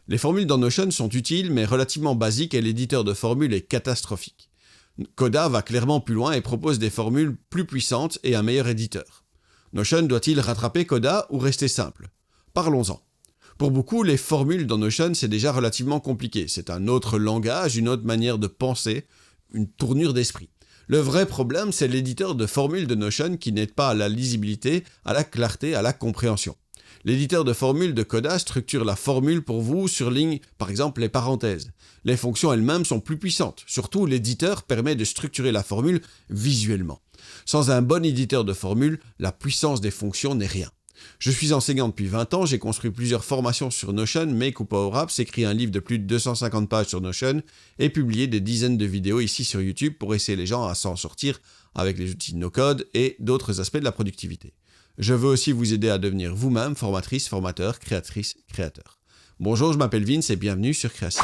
Les formules dans Notion sont utiles mais relativement basiques et l'éditeur de formules est catastrophique. Coda va clairement plus loin et propose des formules plus puissantes et un meilleur éditeur. Notion doit-il rattraper Coda ou rester simple? Parlons-en. Pour beaucoup, les formules dans Notion, c'est déjà relativement compliqué. C'est un autre langage, une autre manière de penser, une tournure d'esprit. Le vrai problème, c'est l'éditeur de formules de Notion qui n'aide pas à la lisibilité, à la clarté, à la compréhension. L'éditeur de formules de Coda structure la formule pour vous, surligne par exemple les parenthèses. Les fonctions elles-mêmes sont plus puissantes. Surtout, l'éditeur permet de structurer la formule visuellement. Sans un bon éditeur de formules, la puissance des fonctions n'est rien. Je suis enseignant depuis 20 ans, j'ai construit plusieurs formations sur Notion, Make ou Power Apps, écrit un livre de plus de 250 pages sur Notion et publié des dizaines de vidéos ici sur YouTube pour essayer les gens à s'en sortir avec les outils no-code et d'autres aspects de la productivité. Je veux aussi vous aider à devenir vous-même formatrice, formateur, créatrice, créateur. Bonjour, je m'appelle Vince et bienvenue sur Création.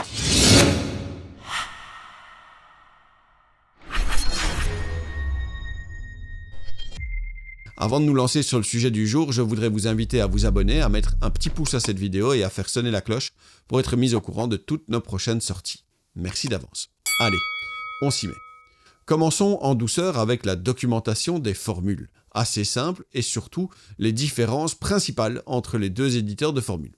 Avant de nous lancer sur le sujet du jour, je voudrais vous inviter à vous abonner, à mettre un petit pouce à cette vidéo et à faire sonner la cloche pour être mis au courant de toutes nos prochaines sorties. Merci d'avance. Allez, on s'y met. Commençons en douceur avec la documentation des formules. Assez simple et surtout les différences principales entre les deux éditeurs de formules.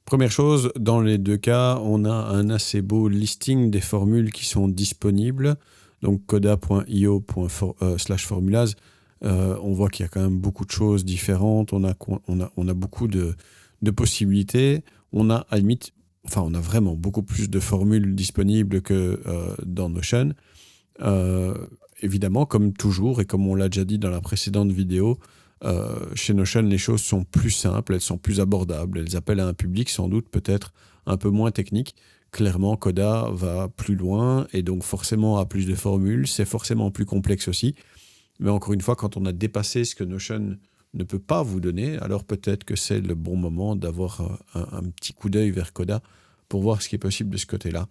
Première chose, dans les deux cas, on a un assez beau listing des formules qui sont disponibles. Donc coda.io/formulas, on voit qu'il y a quand même beaucoup de choses différentes. On a beaucoup de possibilités. On a vraiment beaucoup plus de formules disponibles que dans Notion. Évidemment, comme toujours, et comme on l'a déjà dit dans la précédente vidéo, chez Notion, les choses sont plus simples, elles sont plus abordables, elles appellent à un public sans doute peut-être un peu moins technique. Clairement, Coda va plus loin et donc forcément a plus de formules, c'est forcément plus complexe aussi. Mais encore une fois, quand on a dépassé ce que Notion ne peut pas vous donner, alors peut-être que c'est le bon moment d'avoir un petit coup d'œil vers Coda pour voir ce qui est possible de ce côté-là.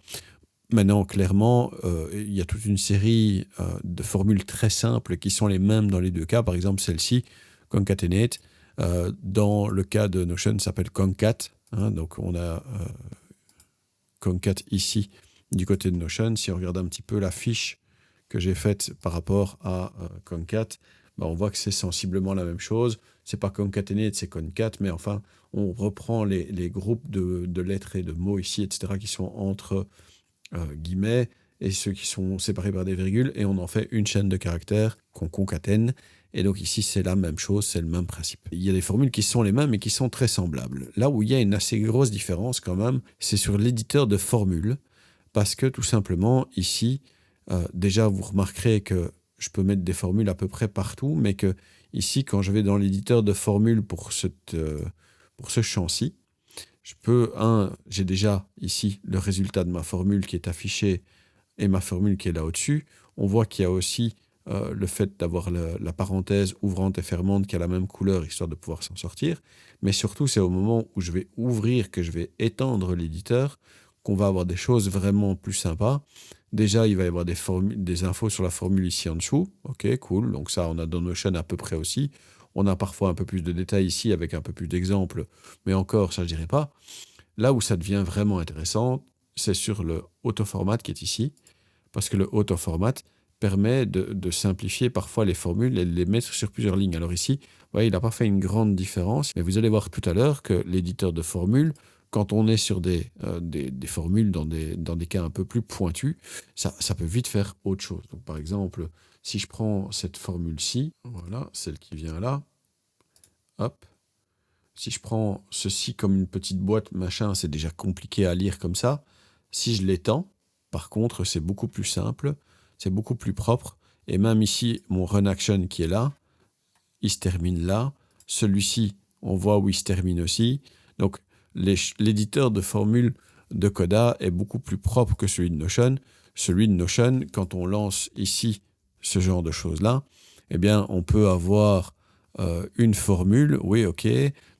Maintenant, clairement, il y a toute une série de formules très simples qui sont les mêmes dans les deux cas. Par exemple, celle-ci, concatenate, dans le cas de Notion, ça s'appelle concat. Donc, on a concat ici, du côté de Notion. Si on regarde un petit peu la fiche que j'ai faite par rapport à concat, on voit que c'est sensiblement la même chose. C'est pas concatenate, c'est concat, mais enfin, on reprend les groupes de lettres et de mots ici, etc., qui sont entre guillemets et ceux qui sont séparés par des virgules et on en fait une chaîne de caractères qu'on concatène et donc ici c'est la même chose, c'est le même principe. Il y a des formules qui sont les mêmes et qui sont très semblables. Là où il y a une assez grosse différence quand même, c'est sur l'éditeur de formules parce que tout simplement ici, déjà vous remarquerez que je peux mettre des formules à peu près partout mais que ici quand je vais dans l'éditeur de formules pour ce champ-ci, j'ai déjà ici le résultat de ma formule qui est affiché et ma formule qui est là au-dessus. On voit qu'il y a aussi le fait d'avoir la parenthèse ouvrante et fermante qui a la même couleur, histoire de pouvoir s'en sortir. Mais surtout, c'est au moment où je vais ouvrir, que je vais étendre l'éditeur, qu'on va avoir des choses vraiment plus sympas. Déjà, il va y avoir des infos sur la formule ici en dessous. Ok, cool. Donc ça, on a dans Notion à peu près aussi. On a parfois un peu plus de détails ici avec un peu plus d'exemples, mais encore, ça je dirais pas. Là où ça devient vraiment intéressant, c'est sur le autoformat qui est ici, parce que le autoformat permet de simplifier parfois les formules et de les mettre sur plusieurs lignes. Alors ici, vous voyez, il n'a pas fait une grande différence, mais vous allez voir tout à l'heure que l'éditeur de formules, quand on est sur des formules dans des cas un peu plus pointus, ça peut vite faire autre chose. Donc par exemple, si je prends cette formule-ci, voilà, celle qui vient là, hop. Si je prends ceci comme une petite boîte, machin, c'est déjà compliqué à lire comme ça. Si je l'étends, par contre, c'est beaucoup plus simple, c'est beaucoup plus propre. Et même ici, mon run action qui est là, il se termine là. Celui-ci, on voit où il se termine aussi. Donc, l'éditeur de formules de Coda est beaucoup plus propre que celui de Notion. Celui de Notion, quand on lance ici ce genre de choses-là, eh bien, on peut avoir une formule, oui, ok,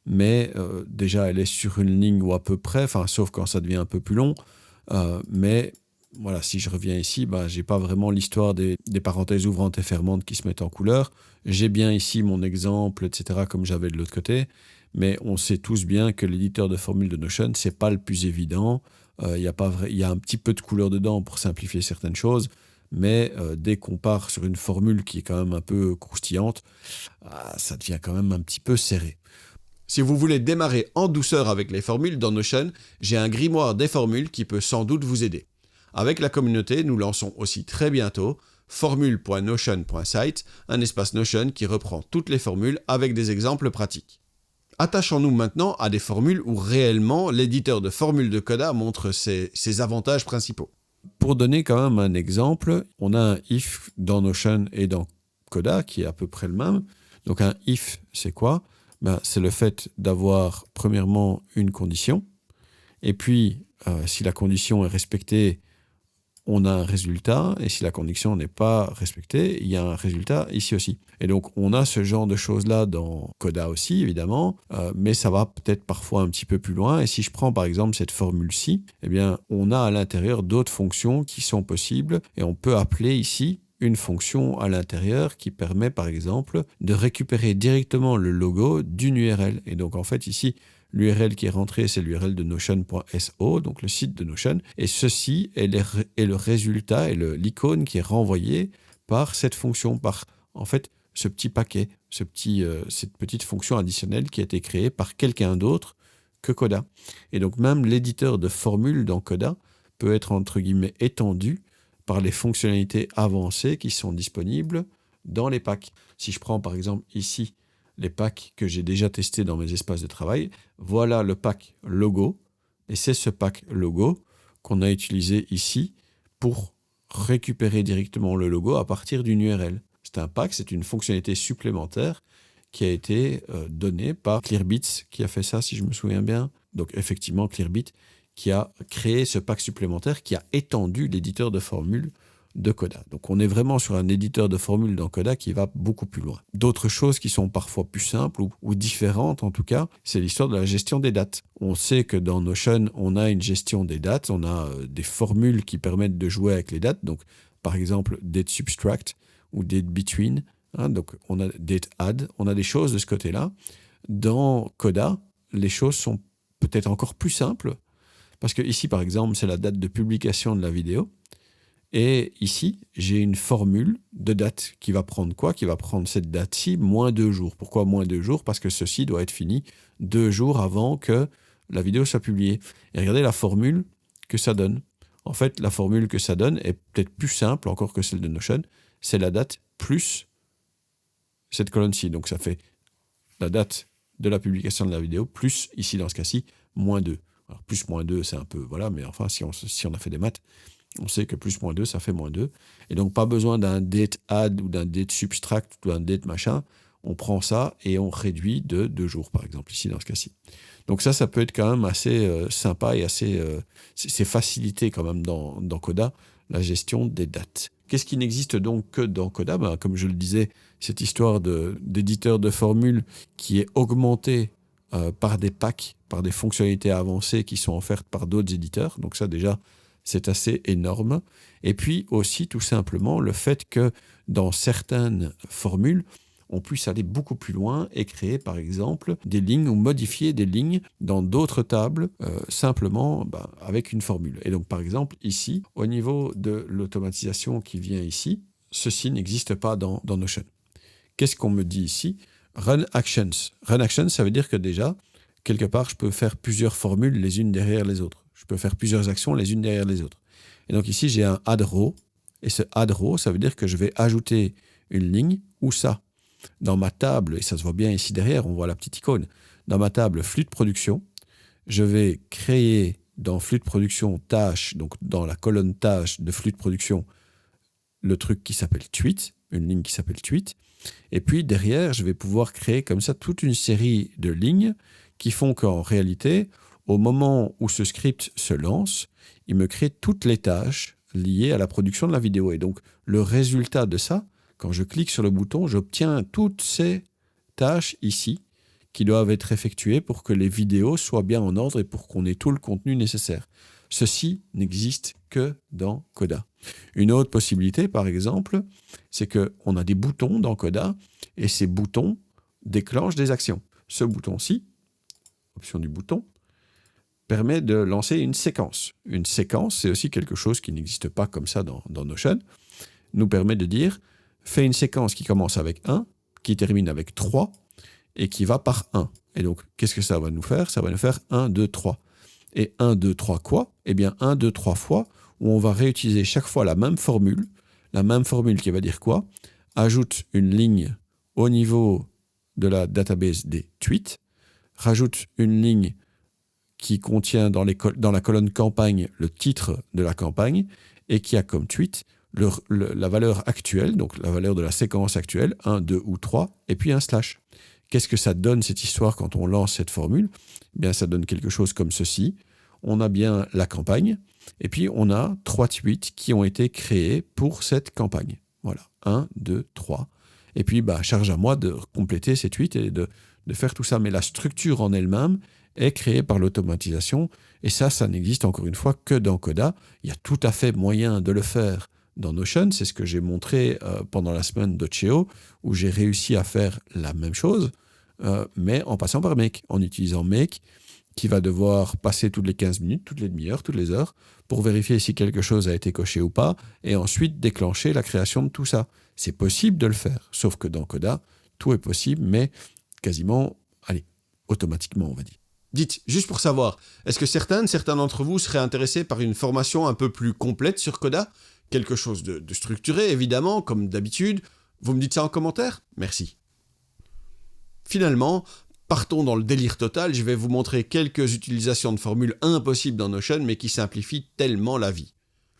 mais déjà, elle est sur une ligne ou à peu près, sauf quand ça devient un peu plus long. Mais voilà, si je reviens ici, je n'ai pas vraiment l'histoire des parenthèses ouvrantes et fermantes qui se mettent en couleur. J'ai bien ici mon exemple, etc., comme j'avais de l'autre côté. mais on sait tous bien que l'éditeur de formules de Notion, c'est pas le plus évident. Il y a un petit peu de couleur dedans pour simplifier certaines choses, mais dès qu'on part sur une formule qui est quand même un peu croustillante, ça devient quand même un petit peu serré. Si vous voulez démarrer en douceur avec les formules dans Notion, j'ai un grimoire des formules qui peut sans doute vous aider. Avec la communauté, nous lançons aussi très bientôt formule.notion.site, un espace Notion qui reprend toutes les formules avec des exemples pratiques. Attachons-nous maintenant à des formules où réellement l'éditeur de formules de Coda montre ses avantages principaux. Pour donner quand même un exemple, on a un if dans Notion et dans Coda qui est à peu près le même. Donc un if, c'est quoi ? C'est le fait d'avoir premièrement une condition, et puis si la condition est respectée, on a un résultat, et si la condition n'est pas respectée, il y a un résultat ici aussi. Et donc on a ce genre de choses-là dans Coda aussi, évidemment, mais ça va peut-être parfois un petit peu plus loin. Et si je prends par exemple cette formule-ci, eh bien on a à l'intérieur d'autres fonctions qui sont possibles, et on peut appeler ici une fonction à l'intérieur qui permet par exemple de récupérer directement le logo d'une URL. Et donc en fait ici, l'URL qui est rentrée, c'est l'URL de notion.so, donc le site de Notion. Et ceci est le résultat et l'icône qui est renvoyée par cette fonction, par en fait ce petit paquet, cette petite fonction additionnelle qui a été créée par quelqu'un d'autre que Coda. Et donc même l'éditeur de formules dans Coda peut être entre guillemets étendu par les fonctionnalités avancées qui sont disponibles dans les packs. Si je prends par exemple ici les packs que j'ai déjà testés dans mes espaces de travail, voilà le pack logo, et c'est ce pack logo qu'on a utilisé ici pour récupérer directement le logo à partir d'une URL. C'est un pack, c'est une fonctionnalité supplémentaire qui a été donnée par Clearbit qui a fait ça, si je me souviens bien. Donc effectivement, Clearbit qui a créé ce pack supplémentaire qui a étendu l'éditeur de formules de Coda. Donc on est vraiment sur un éditeur de formules dans Coda qui va beaucoup plus loin. D'autres choses qui sont parfois plus simples ou différentes en tout cas, c'est l'histoire de la gestion des dates. On sait que dans Notion, on a une gestion des dates, on a des formules qui permettent de jouer avec les dates, donc par exemple date subtract ou date between, donc on a date add, on a des choses de ce côté-là. Dans Coda, les choses sont peut-être encore plus simples, parce que ici par exemple, c'est la date de publication de la vidéo. Et ici, j'ai une formule de date qui va prendre quoi ? Qui va prendre cette date-ci, moins 2 jours. Pourquoi moins 2 jours ? Parce que ceci doit être fini 2 jours avant que la vidéo soit publiée. Et regardez la formule que ça donne. En fait, la formule que ça donne est peut-être plus simple encore que celle de Notion. C'est la date plus cette colonne-ci. Donc ça fait la date de la publication de la vidéo plus, ici dans ce cas-ci, moins 2. Alors plus moins 2, c'est un peu, voilà, mais enfin, si on a fait des maths, on sait que plus moins 2, ça fait moins 2. Et donc, pas besoin d'un date add ou d'un date subtract ou d'un date machin. On prend ça et on réduit de 2 jours, par exemple, ici, dans ce cas-ci. Donc ça peut être quand même assez sympa et assez... c'est facilité quand même dans Coda, la gestion des dates. Qu'est-ce qui n'existe donc que dans Coda ? Comme je le disais, cette histoire d'éditeur de formules qui est augmentée par des packs, par des fonctionnalités avancées qui sont offertes par d'autres éditeurs. Donc ça, déjà, c'est assez énorme. Et puis aussi, tout simplement, le fait que dans certaines formules, on puisse aller beaucoup plus loin et créer, par exemple, des lignes ou modifier des lignes dans d'autres tables, simplement avec une formule. Et donc, par exemple, ici, au niveau de l'automatisation qui vient ici, ceci n'existe pas dans Notion. Qu'est-ce qu'on me dit ici ? Run Actions. Run Actions, ça veut dire que déjà, quelque part, je peux faire plusieurs formules les unes derrière les autres. Je peux faire plusieurs actions les unes derrière les autres. Et donc ici, j'ai un add row. Et ce add row, ça veut dire que je vais ajouter une ligne ou ça. Dans ma table, et ça se voit bien ici derrière, on voit la petite icône. Dans ma table flux de production, je vais créer dans flux de production tâche, donc dans la colonne tâche de flux de production, le truc qui s'appelle tweet, une ligne qui s'appelle tweet. Et puis derrière, je vais pouvoir créer comme ça toute une série de lignes qui font qu'en réalité, au moment où ce script se lance, il me crée toutes les tâches liées à la production de la vidéo. Et donc, le résultat de ça, quand je clique sur le bouton, j'obtiens toutes ces tâches ici qui doivent être effectuées pour que les vidéos soient bien en ordre et pour qu'on ait tout le contenu nécessaire. Ceci n'existe que dans Coda. Une autre possibilité, par exemple, c'est qu'on a des boutons dans Coda et ces boutons déclenchent des actions. Ce bouton-ci, option du bouton, permet de lancer une séquence. Une séquence, c'est aussi quelque chose qui n'existe pas comme ça dans Notion, nous permet de dire, fais une séquence qui commence avec 1, qui termine avec 3, et qui va par 1. Et donc, qu'est-ce que ça va nous faire? Ça va nous faire 1, 2, 3. Et 1, 2, 3 quoi? Eh bien, 1, 2, 3 fois, où on va réutiliser chaque fois la même formule qui va dire quoi? Ajoute une ligne au niveau de la database des tweets, rajoute une ligne qui contient dans la colonne campagne le titre de la campagne et qui a comme tweet la valeur actuelle, donc la valeur de la séquence actuelle, 1, 2 ou 3, et puis un slash. Qu'est-ce que ça donne cette histoire quand on lance cette formule? Eh bien, ça donne quelque chose comme ceci. On a bien la campagne, et puis on a 3 tweets qui ont été créés pour cette campagne. Voilà, 1, 2, 3. Et puis, charge à moi de compléter ces tweets et de faire tout ça. Mais la structure en elle-même est créée par l'automatisation. Et ça n'existe encore une fois que dans Coda. Il y a tout à fait moyen de le faire dans Notion. C'est ce que j'ai montré pendant la semaine d'Occhio, où j'ai réussi à faire la même chose, mais en passant par Make, en utilisant Make, qui va devoir passer toutes les 15 minutes, toutes les demi-heures, toutes les heures, pour vérifier si quelque chose a été coché ou pas, et ensuite déclencher la création de tout ça. C'est possible de le faire, sauf que dans Coda, tout est possible, mais quasiment, automatiquement, on va dire. Dites, juste pour savoir, est-ce que certains d'entre vous seraient intéressés par une formation un peu plus complète sur Coda? Quelque chose de structuré, évidemment, comme d'habitude. Vous me dites ça en commentaire? Merci. Finalement, partons dans le délire total, je vais vous montrer quelques utilisations de formules impossibles dans Notion, mais qui simplifient tellement la vie.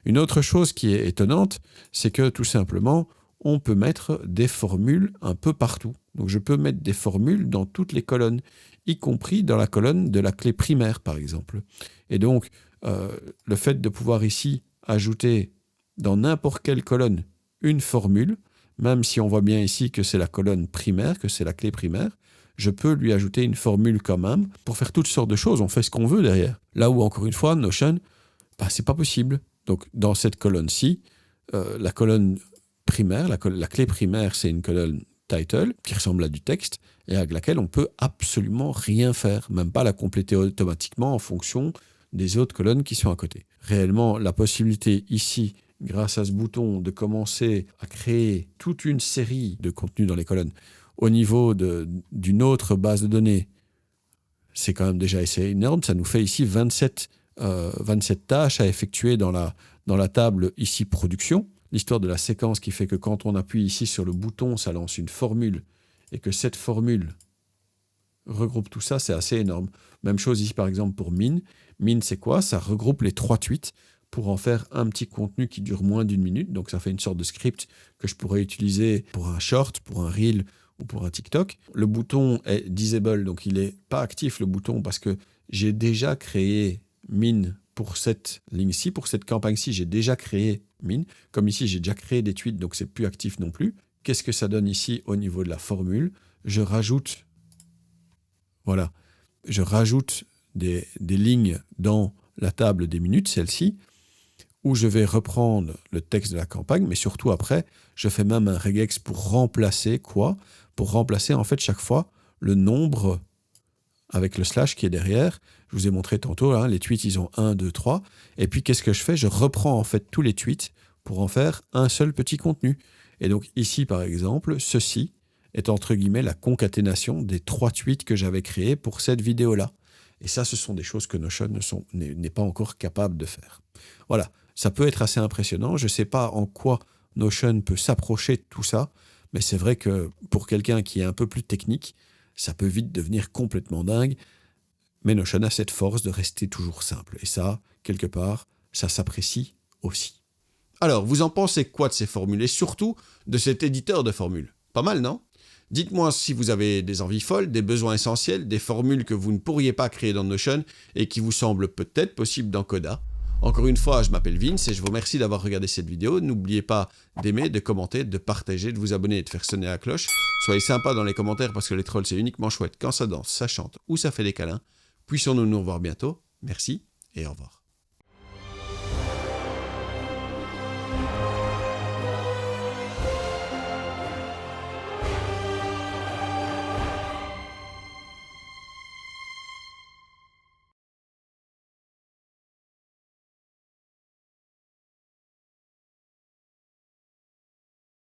Une autre chose qui est étonnante, c'est que tout simplement, on peut mettre des formules un peu partout. Donc je peux mettre des formules dans toutes les colonnes, y compris dans la colonne de la clé primaire, par exemple. Et donc, le fait de pouvoir ici ajouter dans n'importe quelle colonne une formule, même si on voit bien ici que c'est la colonne primaire, que c'est la clé primaire, je peux lui ajouter une formule quand même pour faire toutes sortes de choses. On fait ce qu'on veut derrière. Là où, encore une fois, Notion, c'est pas possible. Donc, dans cette colonne-ci, la colonne primaire, la clé primaire, c'est une colonne title qui ressemble à du texte et avec laquelle on peut absolument rien faire, même pas la compléter automatiquement en fonction des autres colonnes qui sont à côté. Réellement, la possibilité ici, grâce à ce bouton, de commencer à créer toute une série de contenus dans les colonnes au niveau d'une autre base de données, c'est quand même déjà assez énorme. Ça nous fait ici 27 tâches à effectuer dans la table ici production. L'histoire de la séquence qui fait que quand on appuie ici sur le bouton, ça lance une formule et que cette formule regroupe tout ça, c'est assez énorme. Même chose ici par exemple pour min. Min, c'est quoi? Ça regroupe les 3 tweets pour en faire un petit contenu qui dure moins d'1 minute. Donc ça fait une sorte de script que je pourrais utiliser pour un short, pour un reel ou pour un TikTok. Le bouton est disable, donc il n'est pas actif le bouton parce que j'ai déjà créé min pour cette ligne-ci, pour cette campagne-ci, j'ai déjà créé min. Comme ici, j'ai déjà créé des tweets, donc c'est plus actif non plus. Qu'est-ce que ça donne ici au niveau de la formule? Je rajoute des lignes dans la table des minutes, celle-ci, où je vais reprendre le texte de la campagne, mais surtout après, je fais même un regex pour remplacer quoi? Pour remplacer en fait chaque fois le nombre avec le slash qui est derrière. Je vous ai montré tantôt, les tweets, ils ont 1, 2, 3. Et puis, qu'est-ce que je fais? Je reprends en fait tous les tweets pour en faire un seul petit contenu. Et donc ici, par exemple, ceci est entre guillemets la concaténation des 3 tweets que j'avais créés pour cette vidéo-là. Et ça, ce sont des choses que Notion n'est pas encore capable de faire. Voilà, ça peut être assez impressionnant. Je ne sais pas en quoi Notion peut s'approcher de tout ça, mais c'est vrai que pour quelqu'un qui est un peu plus technique, ça peut vite devenir complètement dingue. Mais Notion a cette force de rester toujours simple. Et ça, quelque part, ça s'apprécie aussi. Alors, vous en pensez quoi de ces formules et surtout de cet éditeur de formules? Pas mal, non? Dites-moi si vous avez des envies folles, des besoins essentiels, des formules que vous ne pourriez pas créer dans Notion et qui vous semblent peut-être possibles dans Coda. Encore une fois, je m'appelle Vince et je vous remercie d'avoir regardé cette vidéo. N'oubliez pas d'aimer, de commenter, de partager, de vous abonner et de faire sonner la cloche. Soyez sympa dans les commentaires parce que les trolls, c'est uniquement chouette quand ça danse, ça chante ou ça fait des câlins. Puissons-nous nous revoir bientôt. Merci et au revoir.